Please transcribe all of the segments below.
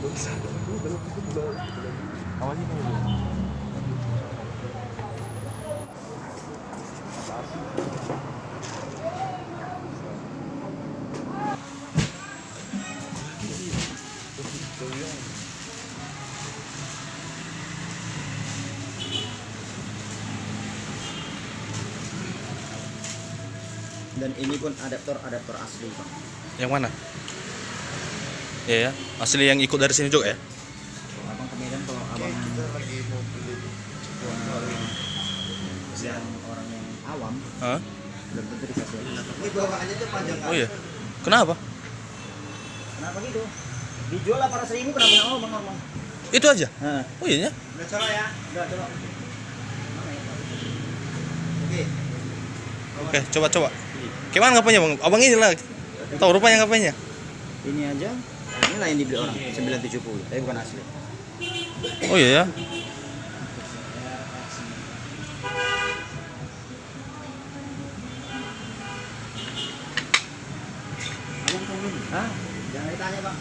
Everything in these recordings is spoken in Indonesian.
Awalnya kamu dulu. Dan ini pun adaptor asli, Pak. Yang mana? Ya, asli yang ikut dari sini juga ya? Abang ke Medan kalau abang Kita lagi mau beli yang orang yang awam Hah? belum tentu dikasih. ini bawaannya tuh panjang kan? Oh iya. Kenapa? Kenapa gitu? Dijual 800.000 kenapa nggak mau Bang Norman? Itu aja? Nah, Oh iya ya? Udah salah ya? udah coba. Oke. Oke, coba. Gimana ngapanya bang? Abang ini lah. Tahu rupanya ngapanya? Ini aja. Inilah yang dibeli orang 970, tapi bukan asli. Oh iya ya? Hah? Jangan ditanya, Bang.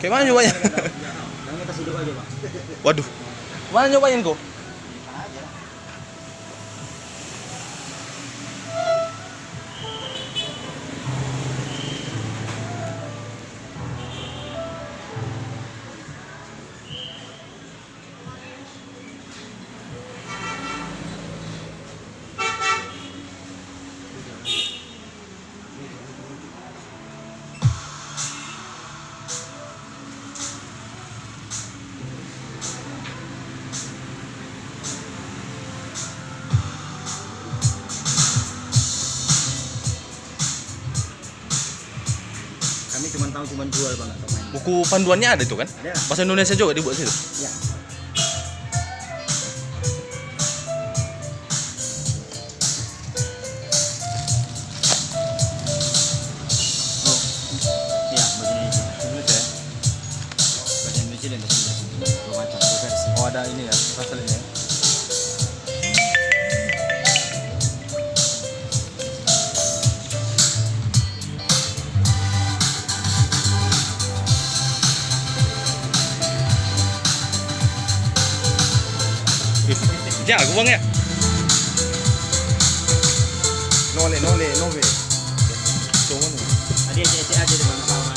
Gimana nyobanya? Jangan kita hidup aja, Bang. Waduh. Mana nyobain kok? Aja. Kami cuma jual, Bang, atau main. Buku panduannya ada itu kan? Ada. Bahasa Indonesia juga dibuat situ. Ya. Oh. Ya, bahasa Indonesia. Indonesia ya? Bahasa Indonesia dan bahasa Inggris. Dua macam, dua versi. Oh ada ini ya, pasal ini ya. Jago bang ya? Nole. Cuma nih. Tadi aja di mana sama.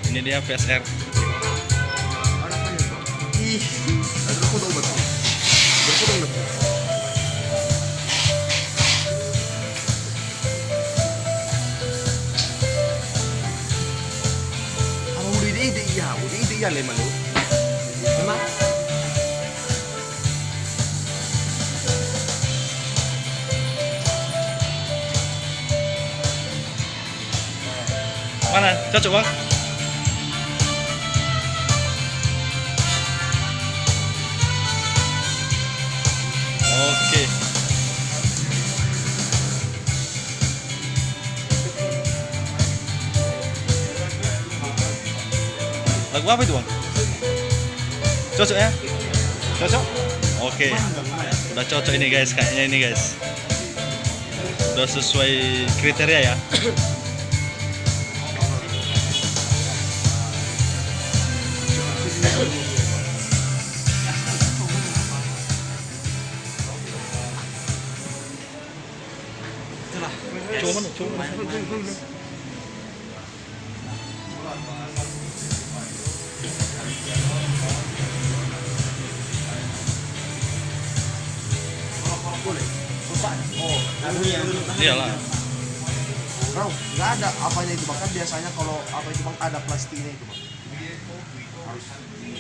Ini dia VSR. Ih, ada aku dong betul. Aku dong betul. Ama udah ide iya leman lu. Emang Mana? Cocok bang? Oke. Lagu apa itu bang? Cocok ya? Cocok? Oke. Udah cocok ini guys, kayaknya ini guys. Udah sesuai kriteria ya. Cuma. Iyalah. Bro, nggak ada apanya itu bahkan biasanya kalau apa itu bang ada plastiknya itu bang. Harus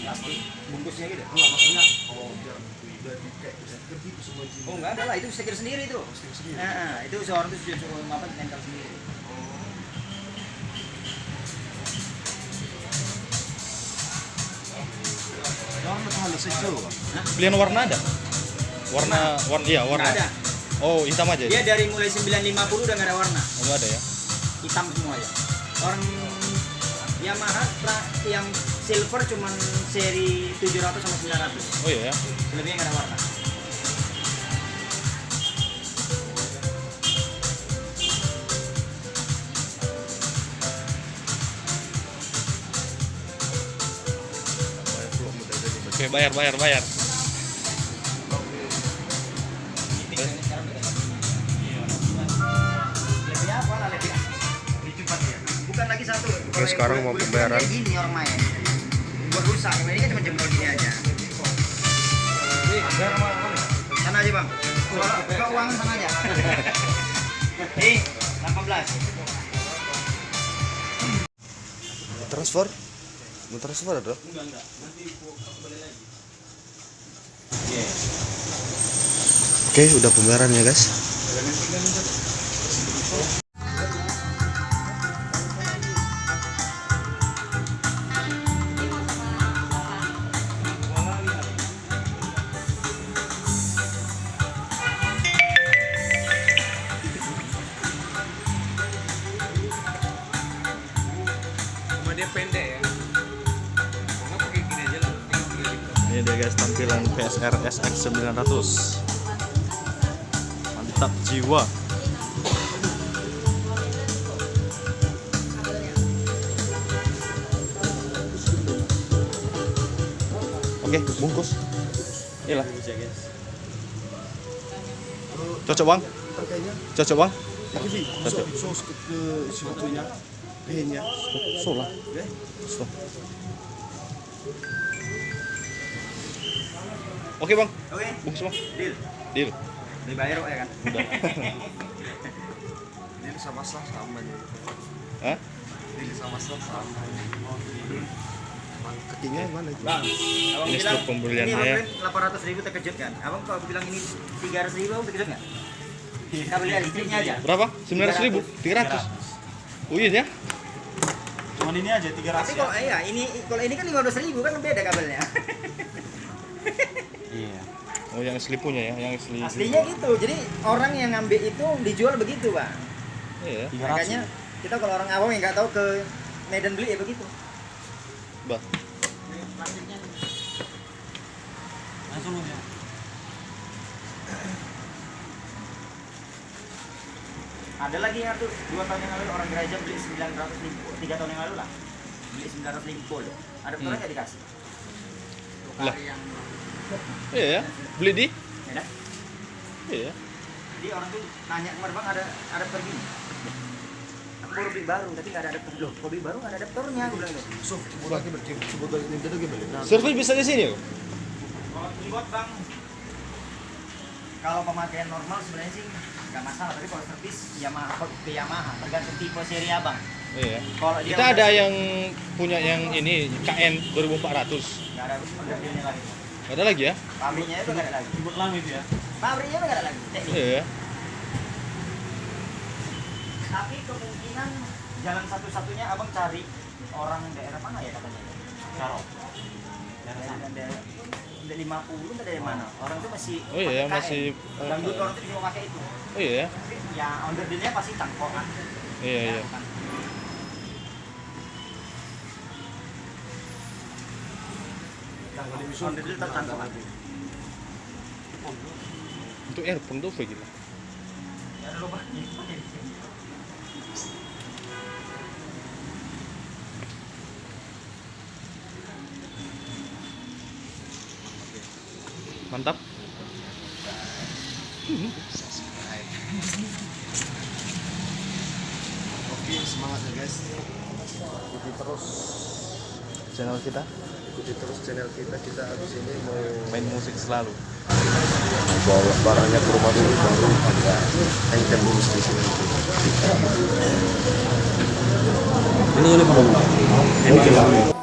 plastik bungkusnya gitu. enggak maksudnya kalau biar udah di kayak stiker gitu semua isinya. Oh, enggak ada lah, itu stiker sendiri itu. Stiker sendiri. Nah, itu seorang tuh suruh apa nempel sendiri. Warna halus itu bang. Pilihan warna ada? Warna iya warna. Nggak ada. Oh, hitam aja. Dia dari mulai 950 udah nggak ada warna. Oh, nggak ada ya. Hitam semua ya. Orang Yamaha yang silver cuman seri 700 sama 900. Oh iya ya. Selebihnya nggak ada warna. Oke, bayar. Lebih apa lah lebih? Bukan lagi satu. Oke, sekarang mau pembayaran. Gini orang main. Buat rusak. Ini kan cuma jembrol gini aja. Sana aja bang. Ke uang sana aja. 18. Transfer? Mau transfer ada? Enggak. Nanti kembali lagi. Oke, udah pembayaran ya guys. Dia pendek ya. Nggak pakai gini aja lah. Ini dia guys tampilan PSR SX 900. Mantap jiwa. Oke, bungkus. Iyalah. Cocok bang? Cocok bang? Cocok. Sos ke sebetulnya painnya. So lah. So. Oke bang, Oke. bungkus bang. Deal. Deal. Dibayar kok ya kan? Udah. Ini sama sama nih. Hah? Ini sama sama. Kakinya mana itu? Bang, abang Ini bilang stok pembelian ini saya. abang 800.000 terkejut kan? Abang kalau bilang ini 300.000 abang terkejut nggak? Kita beli listriknya aja. Berapa? 900.000? 300? Oh iya ya? Cuman ini aja 300 Tapi kalau iya, ini kan 15.000 kan beda kabelnya. Iya. Oh yang asli punya ya, yang asli. Aslinya gitu. Jadi orang yang ngambil itu dijual begitu, Bang. Iya. 300. Makanya kita kalau orang awam yang nggak tahu ke Medan beli ya begitu. Bah. Langsung ya. Ada lagi yang tuh 2 tahun yang lalu orang gereja beli 900.000, 3 tahun yang lalu lah. Beli 900.000 gold. Ada betul nggak dikasih? Lah. Iya ya. Beli di? Medan. Iya. Jadi orang tuh nanya kemarin bang ada pergi. Aku baru beli baru, tapi nggak ada adaptor. Loh, kok beli baru nggak ada adaptornya? Aku bilang gitu. So, lagi berarti sebetulnya ini dulu gimana? Servis bisa di sini. Kalau tripod bang, kalau pemakaian normal sebenarnya sih nggak masalah. Tapi kalau servis Yamaha ke Yamaha, tergantung tipe seri abang. Iya. Kalau dia Kita udah ada yang punya yang ini KN 2400. nggak ada onderdilnya lagi. Ada lagi ya? Pabriknya itu nggak ada lagi. Ribut lama itu ya. Pabriknya nggak ada lagi. Teknik. Iya. Tapi kemungkinan jalan satu-satunya abang cari orang daerah mana ya katanya? Caro. Daerah 50 dari mana? Orang tuh masih Oh iya, pakai masih, KN. Dangdut orang tuh cuma pakai itu. Oh iya. Tapi ya onderdilnya pasti cangkokan. Iya iya. Onderdil tetap cangkokan. Untuk earphone tuh kayak gitu. Ya ada lupa. Mantap. Oke, semangat ya guys. Ikuti terus Channel kita channel kita. Kita habis ini mau main musik selalu. bawa barangnya ke rumah dulu baru agak hengkang dulu di sini. Ini belum. Ini belum.